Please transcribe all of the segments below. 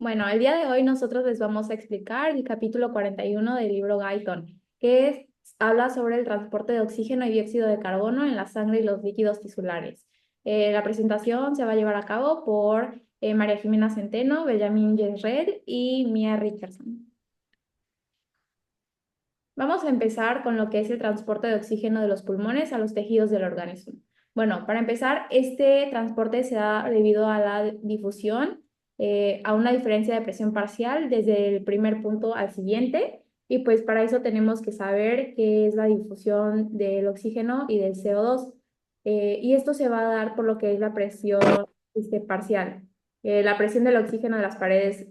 Bueno, el día de hoy nosotros les vamos a explicar el capítulo 41 del libro Guyton, habla sobre el transporte de oxígeno y dióxido de carbono en la sangre y los líquidos tisulares. La presentación se va a llevar a cabo por María Jimena Centeno, Benjamín Jenred y Mia Richardson. Vamos a empezar con lo que es el transporte de oxígeno de los pulmones a los tejidos del organismo. Bueno, para empezar, este transporte se da debido a la difusión, a una diferencia de presión parcial desde el primer punto al siguiente, y pues para eso tenemos que saber qué es la difusión del oxígeno y del CO2. Y esto se va a dar por lo que es la presión parcial. La presión del oxígeno de las paredes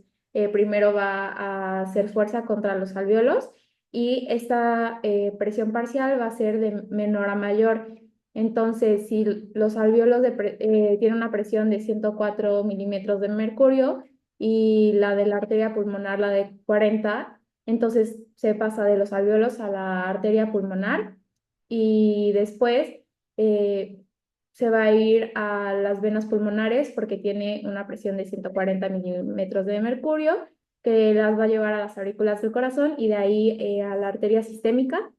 primero va a hacer fuerza contra los alvéolos y esta presión parcial va a ser de menor a mayor. Entonces, si los alvéolos tienen una presión de 104 milímetros de mercurio y la de la arteria pulmonar la de 40, entonces se pasa de los alvéolos a la arteria pulmonar y después eh, se va a ir a las venas pulmonares porque tiene una presión de 140 milímetros de mercurio que las va a llevar a las aurículas del corazón y de ahí a la arteria sistémica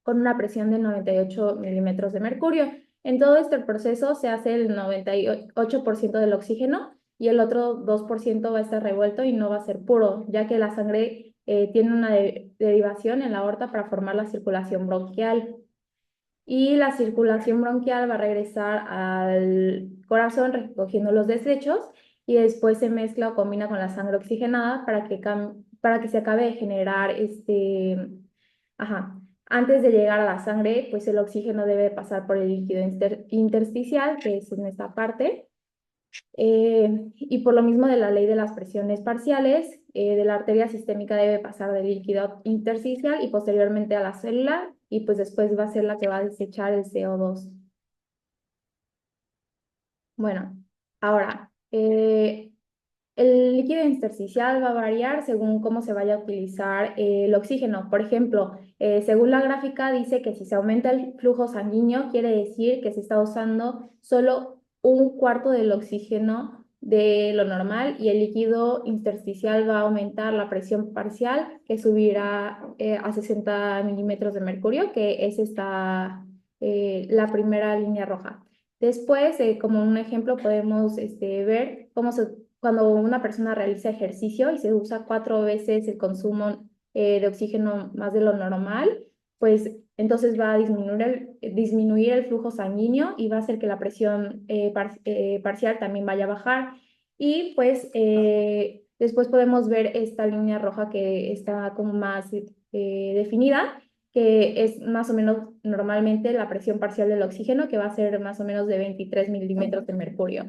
con una presión de 98 milímetros de mercurio. En todo este proceso se hace el 98% del oxígeno y el otro 2% va a estar revuelto y no va a ser puro, ya que la sangre tiene una derivación en la aorta para formar la circulación bronquial. Y la circulación bronquial va a regresar al corazón recogiendo los desechos y después se mezcla o combina con la sangre oxigenada para que se acabe de generar ajá. Antes de llegar a la sangre, pues el oxígeno debe pasar por el líquido intersticial, que es en esta parte, y por lo mismo de la ley de las presiones parciales, de la arteria sistémica debe pasar del líquido intersticial y posteriormente a la célula, y pues después va a ser la que va a desechar el CO2. Bueno, ahora, el líquido intersticial va a variar según cómo se vaya a utilizar el oxígeno. Por ejemplo, según la gráfica dice que si se aumenta el flujo sanguíneo, quiere decir que se está usando solo un cuarto del oxígeno de lo normal y el líquido intersticial va a aumentar la presión parcial que subirá a 60 milímetros de mercurio, que es la primera línea roja. Después, como un ejemplo, podemos ver cuando una persona realiza ejercicio y se usa 4 veces el consumo de oxígeno más de lo normal, pues entonces va a disminuir el flujo sanguíneo y va a hacer que la presión parcial también vaya a bajar. Y pues después podemos ver esta línea roja que está como más definida, que es más o menos normalmente la presión parcial del oxígeno, que va a ser más o menos de 23 milímetros de mercurio.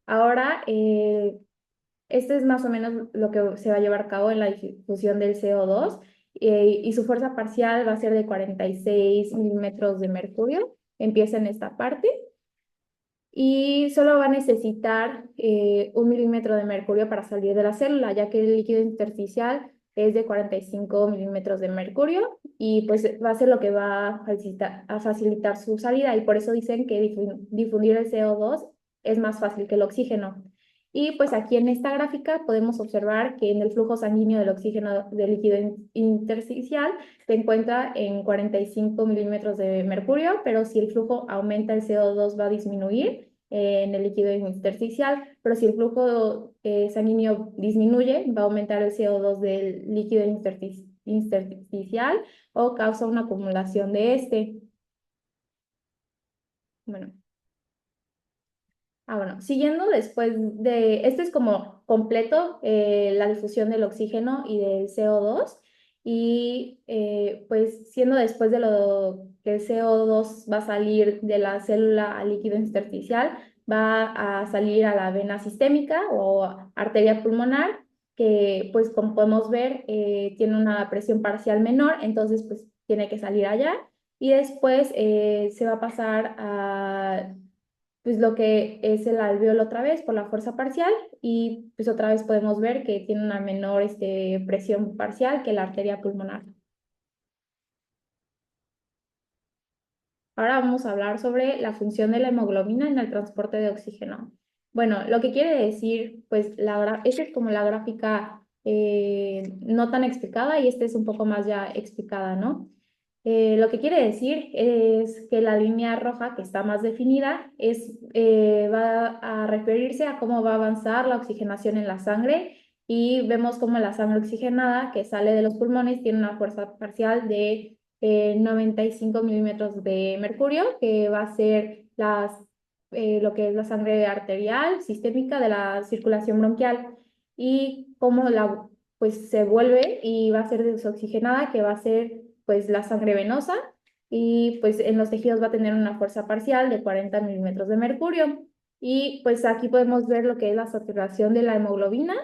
Ahora, este es más o menos lo que se va a llevar a cabo en la difusión del CO2 y su fuerza parcial va a ser de 46 milímetros de mercurio. Empieza en esta parte y solo va a necesitar 1 milímetro de mercurio para salir de la célula, ya que el líquido intersticial es de 45 milímetros de mercurio y pues va a ser lo que va a facilitar su salida y por eso dicen que difundir el CO2 es más fácil que el oxígeno. Y pues aquí en esta gráfica podemos observar que en el flujo sanguíneo del oxígeno del líquido intersticial se encuentra en 45 milímetros de mercurio, pero si el flujo aumenta, el CO2 va a disminuir en el líquido intersticial, pero si el flujo sanguíneo disminuye, va a aumentar el CO2 del líquido intersticial o causa una acumulación de este. Bueno. Bueno, siguiendo después este es como completo la difusión del oxígeno y del CO2 y pues siendo después de lo que el CO2 va a salir de la célula al líquido intersticial, va a salir a la vena sistémica o arteria pulmonar, que pues como podemos ver tiene una presión parcial menor, entonces pues tiene que salir allá y después se va a pasar a pues lo que es el alvéolo otra vez por la fuerza parcial y pues otra vez podemos ver que tiene una menor presión parcial que la arteria pulmonar. Ahora vamos a hablar sobre la función de la hemoglobina en el transporte de oxígeno. Bueno, lo que quiere decir, pues, esta es como la gráfica no tan explicada y esta es un poco más ya explicada, ¿no? Lo que quiere decir es que la línea roja, que está más definida, va a referirse a cómo va a avanzar la oxigenación en la sangre y vemos cómo la sangre oxigenada que sale de los pulmones tiene una fuerza parcial de 95 milímetros de mercurio, que va a ser lo que es la sangre arterial sistémica de la circulación bronquial, y cómo pues, se vuelve y va a ser desoxigenada, que va a ser pues, la sangre venosa, y pues en los tejidos va a tener una fuerza parcial de 40 milímetros de mercurio. Y pues aquí podemos ver lo que es la saturación de la hemoglobina,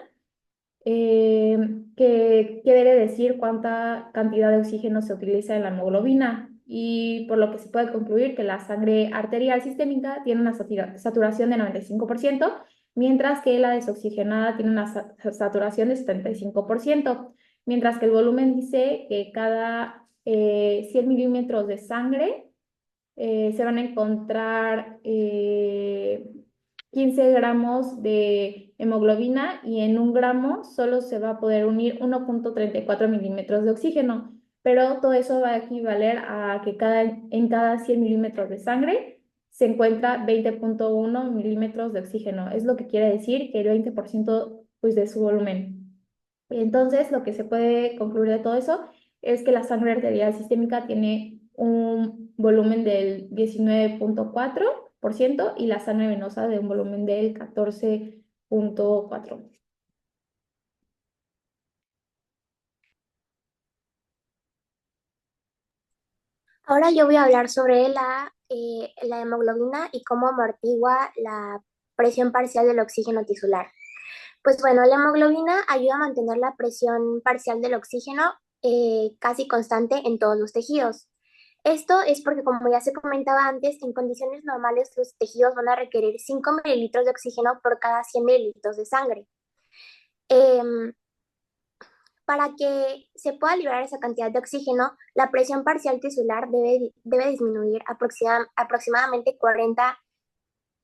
eh, que quiere decir cuánta cantidad de oxígeno se utiliza en la hemoglobina, y por lo que se puede concluir que la sangre arterial sistémica tiene una saturación de 95%, mientras que la desoxigenada tiene una saturación de 75%, mientras que el volumen dice que cada 100 milímetros de sangre se van a encontrar 15 gramos de hemoglobina, y en 1 gramo solo se va a poder unir 1,34 milímetros de oxígeno, pero todo eso va a equivaler a que en cada 100 milímetros de sangre se encuentra 20,1 milímetros de oxígeno. Es lo que quiere decir que el 20% pues, de su volumen. Entonces, lo que se puede concluir de todo eso es que la sangre arterial sistémica tiene un volumen del 19,4% y la sangre venosa de un volumen del 14,4%. Ahora yo voy a hablar sobre la hemoglobina y cómo amortigua la presión parcial del oxígeno tisular. Pues bueno, la hemoglobina ayuda a mantener la presión parcial del oxígeno casi constante en todos los tejidos. Esto es porque, como ya se comentaba antes, en condiciones normales los tejidos van a requerir 5 mililitros de oxígeno por cada 100 mililitros de sangre. Em, Para que se pueda liberar esa cantidad de oxígeno, la presión parcial tisular debe disminuir aproximadamente 40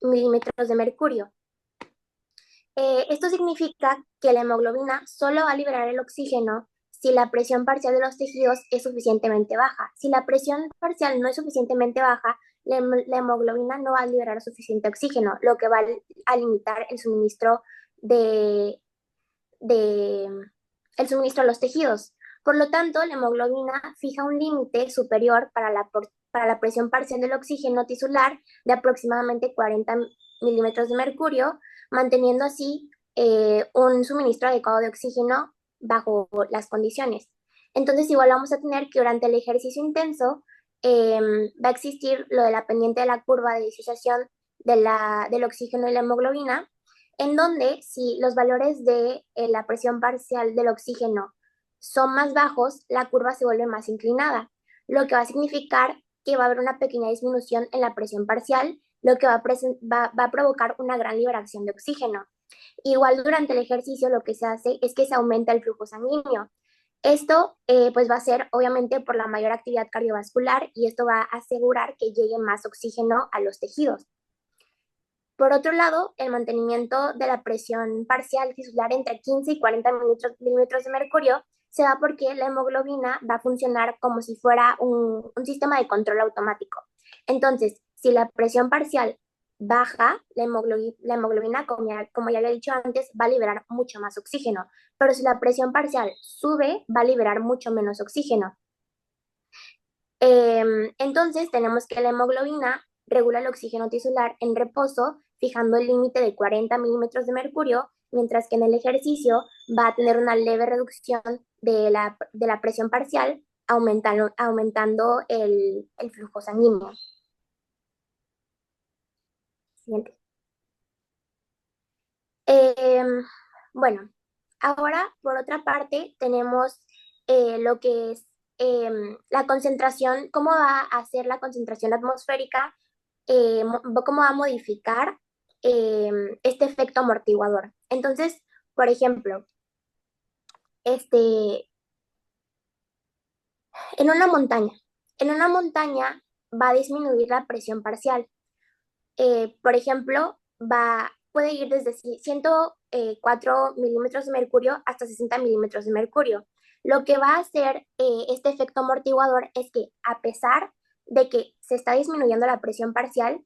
milímetros de mercurio. Esto significa que la hemoglobina solo va a liberar el oxígeno si la presión parcial de los tejidos es suficientemente baja. Si la presión parcial no es suficientemente baja, la hemoglobina no va a liberar suficiente oxígeno, lo que va a limitar de, de el suministro a los tejidos. Por lo tanto, la hemoglobina fija un límite superior para la presión parcial del oxígeno tisular de aproximadamente 40 milímetros de mercurio, manteniendo así un suministro adecuado de oxígeno bajo las condiciones. Entonces, igual vamos a tener que durante el ejercicio intenso va a existir lo de la pendiente de la curva de disociación del oxígeno y la hemoglobina, en donde si los valores de la presión parcial del oxígeno son más bajos, la curva se vuelve más inclinada, lo que va a significar que va a haber una pequeña disminución en la presión parcial, lo que va a provocar una gran liberación de oxígeno. Igual durante el ejercicio lo que se hace es que se aumenta el flujo sanguíneo. Esto pues va a ser obviamente por la mayor actividad cardiovascular, y esto va a asegurar que llegue más oxígeno a los tejidos. Por otro lado, el mantenimiento de la presión parcial tisular entre 15 y 40 milímetros de mercurio se da porque la hemoglobina va a funcionar como si fuera un sistema de control automático. Entonces, si la presión parcial baja, la hemoglobina, como ya le he dicho antes, va a liberar mucho más oxígeno. Pero si la presión parcial sube, va a liberar mucho menos oxígeno. Entonces, tenemos que la hemoglobina regula el oxígeno tisular en reposo, fijando el límite de 40 milímetros de mercurio, mientras que en el ejercicio va a tener una leve reducción de la presión parcial, aumentando el flujo sanguíneo. Siguiente. Em, bueno, ahora por otra parte tenemos lo que es la concentración, cómo va a ser la concentración atmosférica, cómo va a modificar este efecto amortiguador. Entonces, por ejemplo, este, en una montaña, en una montaña va a disminuir la presión parcial. Por ejemplo, puede ir desde 104 milímetros de mercurio hasta 60 milímetros de mercurio. Lo que va a hacer este efecto amortiguador es que a pesar de que se está disminuyendo la presión parcial,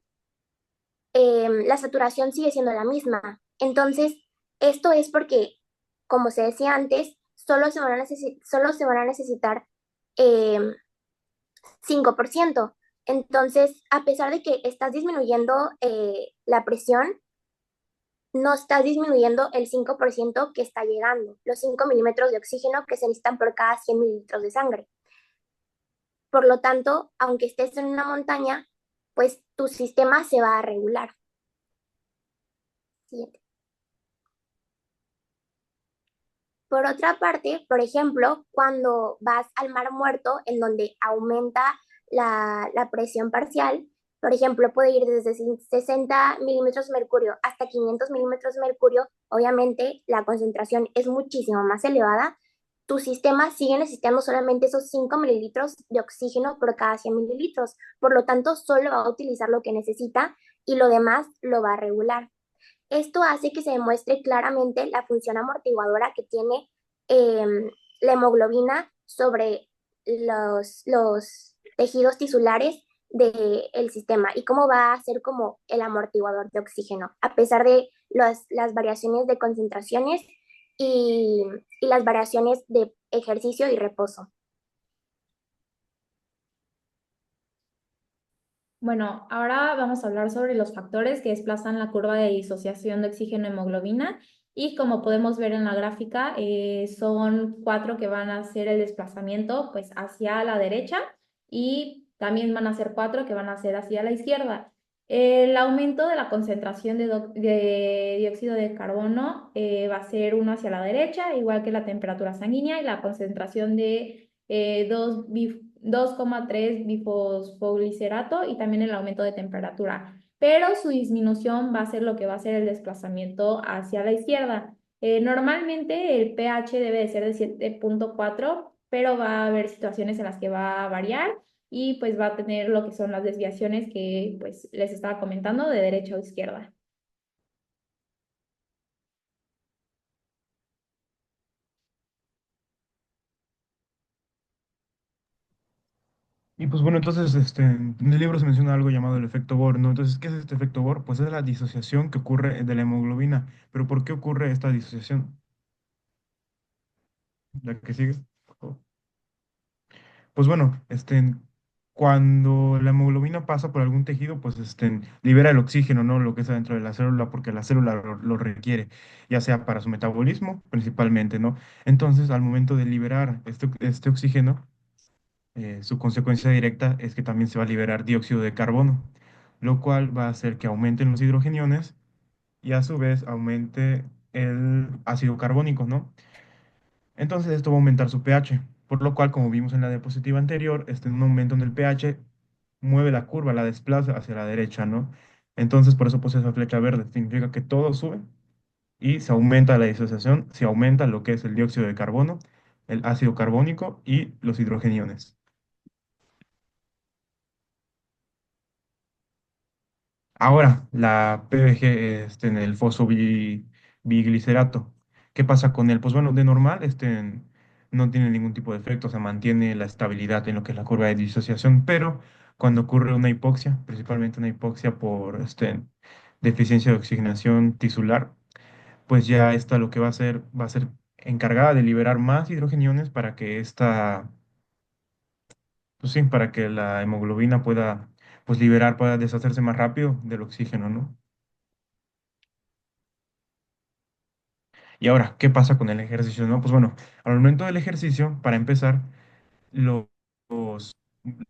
la saturación sigue siendo la misma. Entonces, esto es porque, como se decía antes, solo se van a necesitar eh, 5%. Entonces, a pesar de que estás disminuyendo la presión, no estás disminuyendo el 5% que está llegando, los 5 milímetros de oxígeno que se necesitan por cada 100 mililitros de sangre. Por lo tanto, aunque estés en una montaña, pues tu sistema se va a regular. Siguiente. Por otra parte, por ejemplo, cuando vas al Mar Muerto, en donde aumenta la presión parcial, por ejemplo, puede ir desde 60 milímetros de mercurio hasta 500 milímetros de mercurio, obviamente la concentración es muchísimo más elevada. Tu sistema sigue necesitando solamente esos 5 mililitros de oxígeno por cada 100 mililitros, por lo tanto, solo va a utilizar lo que necesita y lo demás lo va a regular. Esto hace que se demuestre claramente la función amortiguadora que tiene la hemoglobina sobre los tejidos tisulares del sistema y cómo va a ser como el amortiguador de oxígeno, a pesar de las variaciones de concentraciones y las variaciones de ejercicio y reposo. Bueno, ahora vamos a hablar sobre los factores que desplazan la curva de disociación de oxígeno-hemoglobina y como podemos ver en la gráfica, son cuatro que van a hacer el desplazamiento pues hacia la derecha y también van a ser cuatro que van a hacer hacia la izquierda. El aumento de la concentración de dióxido de carbono va a ser uno hacia la derecha, igual que la temperatura sanguínea y la concentración de 2,3 bifosfoglicerato y también el aumento de temperatura. Pero su disminución va a ser lo que va a ser el desplazamiento hacia la izquierda. Normalmente el pH debe de ser de 7,4, pero va a haber situaciones en las que va a variar y pues va a tener lo que son las desviaciones que pues les estaba comentando de derecha o izquierda. Y pues bueno, entonces en el libro se menciona algo llamado el efecto Bohr, ¿no? Entonces, ¿qué es este efecto Bohr? Pues es la disociación que ocurre de la hemoglobina. ¿Pero por qué ocurre esta disociación? La que sigue. Por favor. Pues bueno, cuando la hemoglobina pasa por algún tejido, pues libera el oxígeno, ¿no? Lo que está dentro de la célula, porque la célula lo requiere, ya sea para su metabolismo principalmente, ¿no? Entonces, al momento de liberar este oxígeno, su consecuencia directa es que también se va a liberar dióxido de carbono, lo cual va a hacer que aumenten los hidrogeniones y a su vez aumente el ácido carbónico, ¿no? Entonces esto va a aumentar su pH, por lo cual, como vimos en la diapositiva anterior, un aumento en el pH mueve la curva, la desplaza hacia la derecha, ¿no? Entonces por eso puse esa flecha verde, significa que todo sube y se aumenta la disociación, se aumenta lo que es el dióxido de carbono, el ácido carbónico y los hidrogeniones. Ahora, la PBG en el fosfobiglicerato. ¿Qué pasa con él? Pues bueno, de normal no tiene ningún tipo de efecto, o sea, mantiene la estabilidad en lo que es la curva de disociación, pero cuando ocurre una hipoxia, principalmente una hipoxia por deficiencia de oxigenación tisular, pues ya esta lo que va a ser encargada de liberar más hidrogeniones para que pues sí, para que la hemoglobina pueda pues liberar, pueda deshacerse más rápido del oxígeno, ¿no? Y ahora, ¿qué pasa con el ejercicio? No, pues bueno, al momento del ejercicio, para empezar, lo- los,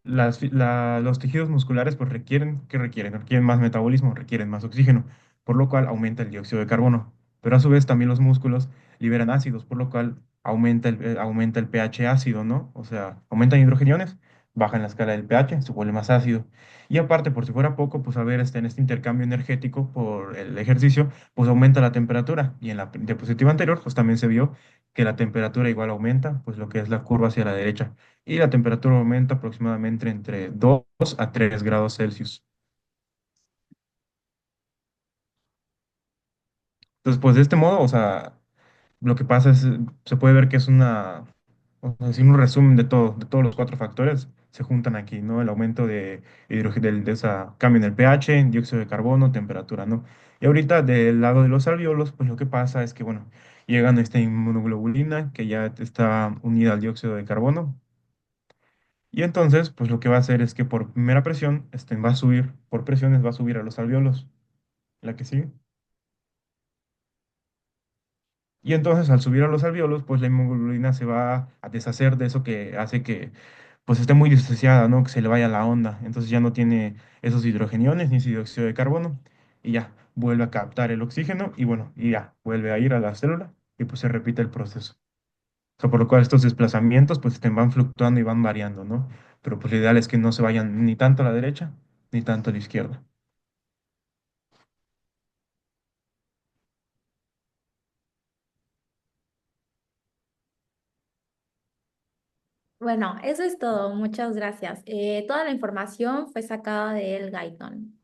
los tejidos musculares pues requieren, ¿qué requieren? Requieren más metabolismo, requieren más oxígeno, por lo cual aumenta el dióxido de carbono. Pero a su vez también los músculos liberan ácidos, por lo cual aumenta el pH ácido, ¿no? O sea, aumentan hidrogeniones, bajan la escala del pH, se vuelve más ácido. Y aparte, por si fuera poco, pues a ver, en este intercambio energético por el ejercicio, pues aumenta la temperatura. Y en la diapositiva anterior, pues también se vio que la temperatura igual aumenta, pues lo que es la curva hacia la derecha. Y la temperatura aumenta aproximadamente entre 2 a 3 grados Celsius. Entonces, pues de este modo, o sea, lo que pasa es, se puede ver que es o sea, si un resumen de todos los cuatro factores se juntan aquí, ¿no? El aumento de hidrógeno, de esa cambio en el pH, dióxido de carbono, temperatura, ¿no? Y ahorita del lado de los alvéolos, pues lo que pasa es que, bueno, llegan a esta inmunoglobulina que ya está unida al dióxido de carbono. Y entonces, pues lo que va a hacer es que por primera presión, va a subir, por presiones va a subir a los alvéolos, la que sigue. Y entonces al subir a los alvéolos, pues la inmunoglobulina se va a deshacer de eso que hace que pues esté muy disociada, ¿no? Que se le vaya la onda. Entonces ya no tiene esos hidrogeniones ni ese dióxido de carbono y ya vuelve a captar el oxígeno y bueno, y ya vuelve a ir a la célula y pues se repite el proceso. O sea, por lo cual estos desplazamientos pues van fluctuando y van variando, ¿no? Pero pues lo ideal es que no se vayan ni tanto a la derecha ni tanto a la izquierda. Bueno, eso es todo. Muchas gracias. Toda la información fue sacada del Gaiton.